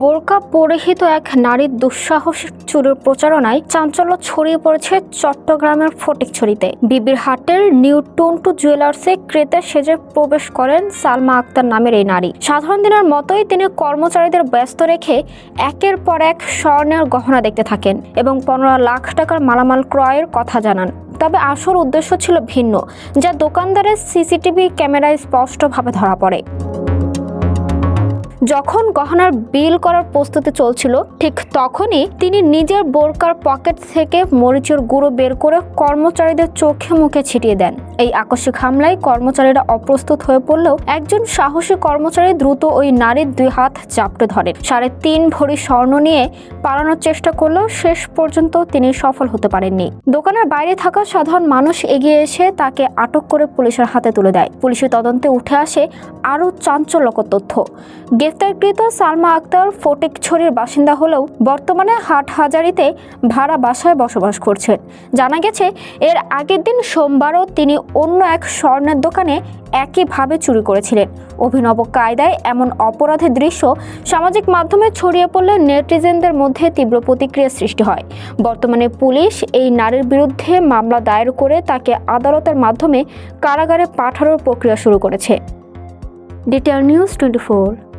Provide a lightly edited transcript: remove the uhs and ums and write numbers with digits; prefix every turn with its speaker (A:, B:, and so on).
A: বোরকা পরিহিত এক নারীর দুঃসাহসিক চুরির প্রচারণায় চাঞ্চল্য ছড়িয়ে পড়েছে চট্টগ্রামের ফটিকছড়িতে। বিবির হাটের নিউ টুন্টু জুয়েলার্সে ক্রেতা সেজে প্রবেশ করেন সালমা আক্তার নামের এই নারী। সাধারণ দিনের মতোই তিনি কর্মচারীদের ব্যস্ত রেখে একের পর এক স্বর্ণের গহনা দেখতে থাকেন এবং 15 লাখ টাকার মালামাল ক্রয়ের কথা জানান। তবে আসল উদ্দেশ্য ছিল ভিন্ন, যা দোকানদারের সিসিটিভি ক্যামেরায় স্পষ্টভাবে ধরা পড়ে। যখন গহনার বিল করার প্রস্তুতি চলছিল, ঠিক তখনই তিনি নিজের বোরকার পকেট থেকে মরিচের গুঁড়ো বের করে কর্মচারীদের চোখে মুখে ছিটিয়ে দেন। এই আকস্মিক হামলায় কর্মচারীরা অপ্রস্তুত হয়ে পড়লেও একজন সাহসী কর্মচারী দ্রুত ওই নারীর 2 হাত চাপটে ধরেন। 3.5 ভরি স্বর্ণ নিয়ে পালানোর চেষ্টা করলেও শেষ পর্যন্ত তিনি সফল হতে পারেননি। দোকানের বাইরে থাকা সাধারণ মানুষ এগিয়ে এসে তাকে আটক করে পুলিশের হাতে তুলে দেয়। পুলিশের তদন্তে উঠে আসে আরও চাঞ্চল্যকর তথ্য। গ্রেফতারকৃত সালমা আক্তার ফটিকছড়ির বাসিন্দা হলেও বর্তমানে হাটহাজারীতে ভাড়া বাসায় বসবাস করছেন। জানা গেছে, এর আগের দিন সোমবারও তিনি অন্য এক স্বর্ণের দোকানে একইভাবে চুরি করেছিলেন। অভিনব কায়দায় এমন অপরাধের দৃশ্য সামাজিক মাধ্যমে ছড়িয়ে পড়লে নেটিজেনদের মধ্যে তীব্র প্রতিক্রিয়া সৃষ্টি হয়। বর্তমানে পুলিশ এই নারীর বিরুদ্ধে মামলা দায়ের করে তাকে আদালতের মাধ্যমে কারাগারে পাঠানোর প্রক্রিয়া শুরু করেছে। Detail news 24।